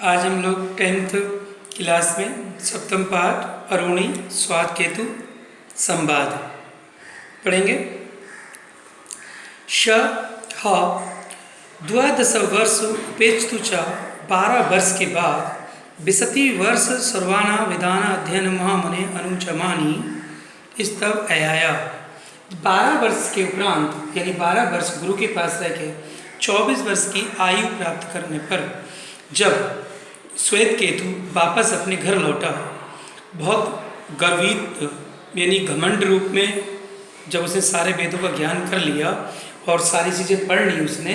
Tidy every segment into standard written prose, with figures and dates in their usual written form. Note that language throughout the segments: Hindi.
आज हम लोग 10th क्लास में सप्तम पाठ अरुणी स्वाद केतु संवाद पढ़ेंगे। श ह द्वादश वर्ष उपेक्षतु च 12 वर्ष के बाद विशति वर्ष सर्वाना विधान अध्ययन महामने अनुचमानी स्तव अयाया। 12 वर्ष के उपरांत यानी 12 वर्ष गुरु के पास रह के 24 वर्ष की आयु प्राप्त करने पर जब श्वेत केतु वापस अपने घर लौटा, बहुत गर्वित यानी घमंड रूप में जब उसने सारे वेदों का ज्ञान कर लिया और सारी चीज़ें पढ़ ली उसने,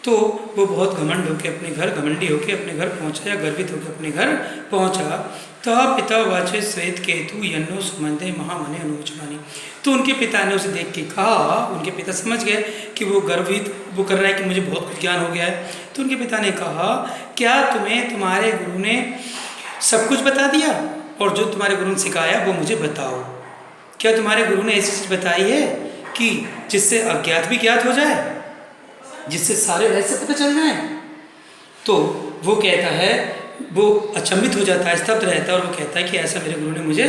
तो वो बहुत घमंड होकर अपने घर घमंडी होकर अपने घर पहुंचा या गर्वित होकर अपने घर पहुंचा। तो पिता वाचे श्वेत केतु यन्नो सुमंदे महामने अनुचमानी। तो उनके पिता ने उसे देख के कहा, उनके पिता समझ गए कि वो गर्वित वो कर रहा है कि मुझे बहुत कुछ ज्ञान हो गया है। तो उनके पिता ने कहा, क्या तुम्हें तुम्हारे गुरु ने सब कुछ बता दिया और जो तुम्हारे गुरु ने सिखाया वो मुझे बताओ। क्या तुम्हारे गुरु ने ऐसी चीज़ बताई है कि जिससे अज्ञात भी ज्ञात हो जाए, जिससे सारे रहस्य पता चल जाए? तो वो कहता है, वो अचंभित हो जाता है, स्तब्ध रहता है और वो कहता है कि ऐसा मेरे गुरु ने मुझे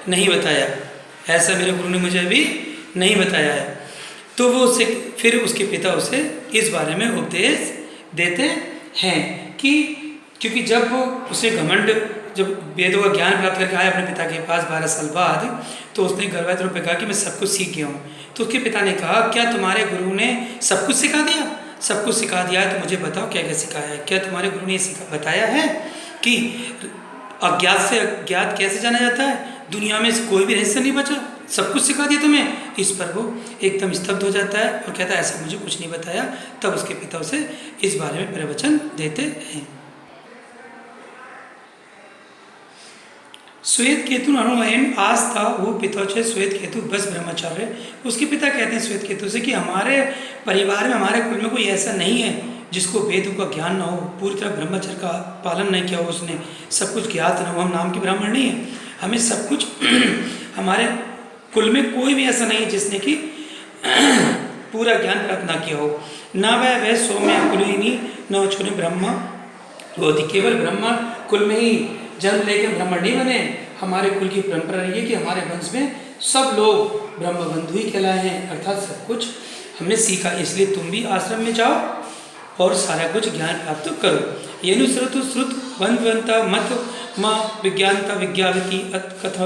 नहीं बताया, ऐसा मेरे गुरु ने मुझे अभी नहीं बताया है। तो वो उसे फिर उसके पिता उसे इस बारे में उपदेश देते हैं कि क्योंकि जब वो उसे घमंड जब वेदों का ज्ञान प्राप्त करके आया अपने पिता के पास 12 साल बाद, तो उसने गर्वित रूप में कहा कि मैं सब कुछ सीख गया हूँ। तो उसके पिता ने कहा, क्या तुम्हारे गुरु ने सब कुछ सिखा दिया? सब कुछ सिखा दिया है तो मुझे बताओ क्या क्या सिखाया है। क्या तुम्हारे गुरु ने बताया है कि अज्ञात से अज्ञात कैसे जाना जाता है? दुनिया में कोई भी रहस्य नहीं बचा, सब कुछ सिखा दिया तुम्हें। इस पर वो एकदम स्तब्ध हो जाता है और कहता है ऐसा मुझे कुछ नहीं बताया। तब उसके पिता उसे इस बारे में प्रवचन देते हैं। श्वेत केतु अनुमयन आज था वो पिता से श्वेत केतु बस ब्रह्मचार्य। उसके पिता कहते हैं श्वेत केतु से कि हमारे परिवार में हमारे कुल में कोई ऐसा नहीं है जिसको वेदों का ज्ञान ना हो, पूरी तरह ब्रह्मचर्य का पालन नहीं किया हो उसने, सब कुछ ज्ञात न हो। हम नाम के ब्राह्मण नहीं है, हमें सब कुछ हमारे कुल में कोई भी ऐसा नहीं है जिसने कि पूरा ज्ञान प्राप्त ना किया हो। न वह सौम्य कुलीनी न छोने ब्रह्म होती, केवल ब्रह्म कुल में ही जन्म लेकर ब्राह्मण नहीं बने। हमारे कुल की परंपरा रही है कि हमारे वंश में सब लोग ब्रह्म बंधु ही कहलाए हैं, अर्थात सब कुछ हमने सीखा। इसलिए तुम भी आश्रम में जाओ और सारा कुछ ज्ञान प्राप्त करो। ये श्रुत श्रुत वंता मत माँ विज्ञानता विज्ञावती कथ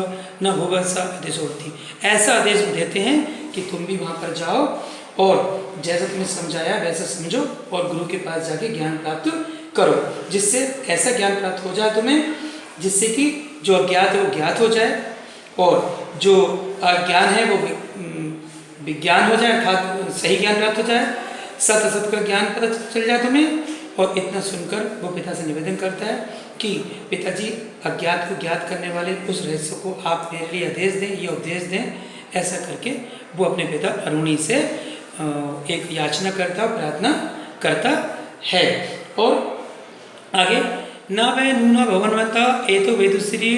न भोगसा आदेश होती। ऐसा आदेश देते हैं कि तुम भी वहाँ पर जाओ और जैसा तुम्हें समझाया वैसा समझो और गुरु के पास जाके ज्ञान प्राप्त करो, जिससे ऐसा ज्ञान प्राप्त हो जाए तुम्हें जिससे कि जो अज्ञात है वो ज्ञात हो जाए और जो अज्ञान है वो विज्ञान हो जाए, अर्थात सही ज्ञान प्राप्त हो जाए, सत असत का ज्ञान पता चल जाए तुम्हें। और इतना सुनकर वो पिता से निवेदन करता है कि पिताजी अज्ञात को ज्ञात करने वाले उस रहस्य को आप मेरे लिए आदेश दें, ये उपदेश दें। ऐसा करके वो अपने पिता अरुणी से एक याचना करता, प्रार्थना करता है। और आगे न वै नूना भवनवता एतो वेदुश्री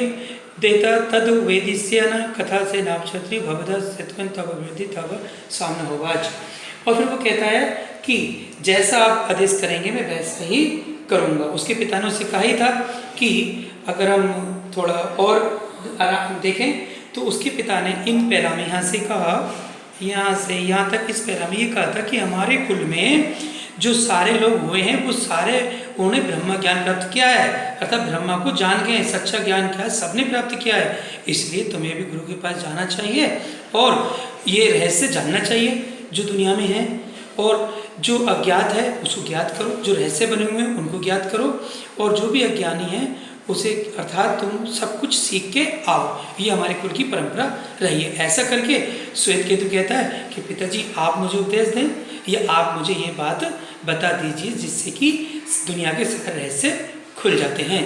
देता तद वेदिष्य न कथा से नाक्षत्री भवदा सत्वन तब वृद्धि तब सामने होवाच। और फिर वो कहता है कि जैसा आप आदेश करेंगे मैं वैसा ही करूँगा। उसके पिता ने उससे कहा ही था कि अगर हम थोड़ा और देखें तो उसके पिता ने इन पैरा में यहाँ से कहा, यहाँ से यहाँ तक इस पैरा में ये कहा था कि हमारे कुल में जो सारे लोग हुए हैं वो सारे उन्होंने ब्रह्म ज्ञान प्राप्त किया है, अर्थात ब्रह्मा को जान गए, सच्चा ज्ञान क्या है सबने प्राप्त किया है। इसलिए तुम्हें भी गुरु के पास जाना चाहिए और ये रहस्य जानना चाहिए जो दुनिया में है, और जो अज्ञात है उसको ज्ञात करो, जो रहस्य बने हुए हैं उनको ज्ञात करो, और जो भी अज्ञानी है उसे अर्थात तुम सब कुछ सीख के आओ। ये हमारे कुल की परंपरा रही है। ऐसा करके श्वेत केतु कहता है कि पिताजी आप मुझे उपदेश दें या आप मुझे ये बात बता दीजिए जिससे कि दुनिया के सारे रहस्य खुल जाते हैं।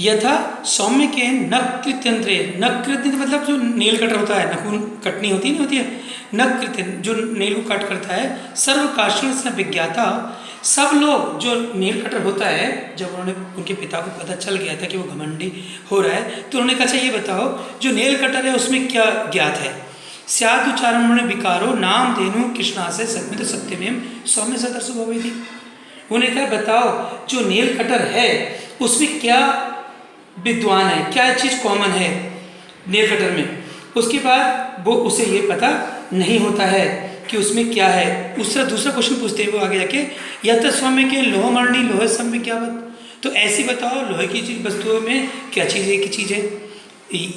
यथा सौम्य के नकृत्यंत्रे, नकृत्य मतलब जो नेल कटर होता है, नखून कटनी होती नहीं होती है, नकृत्य जो नेल को कट करता है, सर्वकाष्ण से विज्ञाता, सब लोग जो नेल कटर होता है, जब उन्होंने उनके पिता को पता चल गया था कि वो घमंडी हो रहा है तो उन्होंने कहा अच्छा ये बताओ जो नेल कटर है उसमें क्या ज्ञात है? स्यादुच्चारण विकारो नाम धेनु कृष्णा से सत्मित सत्यमेव सौम्य सदर्श भवेति। उन्हें कहा बताओ जो नेल कटर है उसमें क्या विद्वान है, क्या चीज़ कॉमन है नेल कटर में। उसके बाद वो उसे ये पता नहीं होता है कि उसमें क्या है। उससे दूसरा क्वेश्चन पूछते हैं वो आगे जाके, यत स्वाम्य के लोहमणि लोह सम्य क्या बात, तो ऐसी बताओ लोहे की चीज वस्तुओं में क्या चीज़ है, की चीज़ है।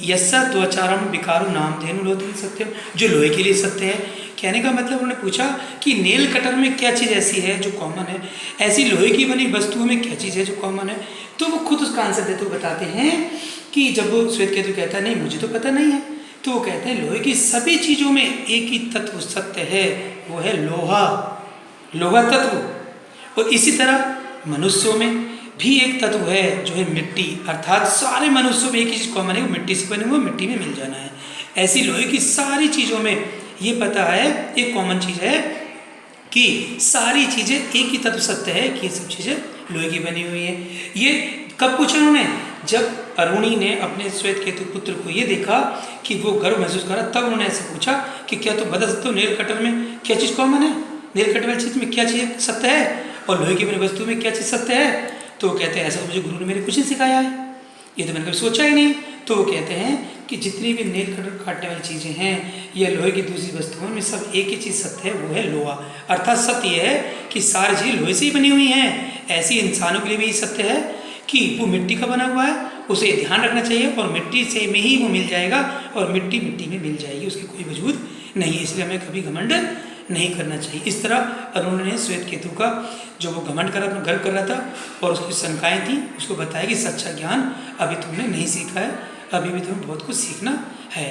यस्सा त्वचारम विकारो नाम धेनु लोहति सत्यम, जो लोहे के लिए सत्य है। कहने का मतलब उन्होंने पूछा कि नेल कटर में क्या चीज़ ऐसी है जो कॉमन है, ऐसी लोहे की बनी वस्तुओं में क्या चीज़ है जो कॉमन है। तो वो खुद उसका आंसर देते हुए बताते हैं कि जब वो श्वेत केतु कहता है नहीं मुझे तो पता नहीं है, तो वो कहते हैं लोहे की सभी चीज़ों में एक ही तत्व सत्य है, वो है लोहा, लोहा तत्व। और इसी तरह मनुष्यों में भी एक तत्व है जो है मिट्टी, अर्थात सारे मनुष्यों में एक ही चीज़ कॉमन है, वो मिट्टी से बने हुए, मिट्टी में मिल जाना है। ऐसी लोहे की सारी चीज़ों में ये पता है, एक कॉमन चीज़ है कि सारी चीज़ें एक ही तत्व सत्य है कि ये सब चीज़ें लोहे की बनी हुई है। ये कब पूछा उन्होंने, जब अरुणी ने अपने श्वेत केतु पुत्र को ये देखा कि वो गर्व महसूस करा, तब उन्होंने ऐसे पूछा कि क्या तो बता सकते हो नेल कटर में क्या चीज़ कॉमन है, नेल कटर वाली चीज़ में क्या चीज़ सत्य है और लोहे की बनी वस्तु में क्या चीज़ सत्य है। तो वो कहते हैं ऐसा तो मुझे गुरु ने मेरे कुछ नहीं सिखाया है, ये तो मैंने कभी सोचा ही नहीं। तो वो कहते हैं कि जितनी भी नेल कटर काटने वाली चीज़ें हैं या लोहे की दूसरी वस्तुओं में सब एक ही चीज़ सत्य है, वो है लोहा। अर्थात सत्य यह है कि सारी चीज़ लोहे से ही बनी हुई हैं। ऐसी इंसानों के लिए भी सत्य है कि वो मिट्टी का बना हुआ है, उसे ध्यान रखना चाहिए और मिट्टी से में ही वो मिल जाएगा और मिट्टी मिट्टी में मिल जाएगी, उसकी कोई वजूद नहीं है। इसलिए हमें कभी घमंड नहीं करना चाहिए। इस तरह अरुण ने श्वेत केतु का जो वो घमंड कर अपना गर्व कर रहा था और उसकी शंकाएं थी, उसको बताया कि सच्चा ज्ञान अभी तुमने नहीं सीखा है, अभी भी तुम्हें बहुत कुछ सीखना है।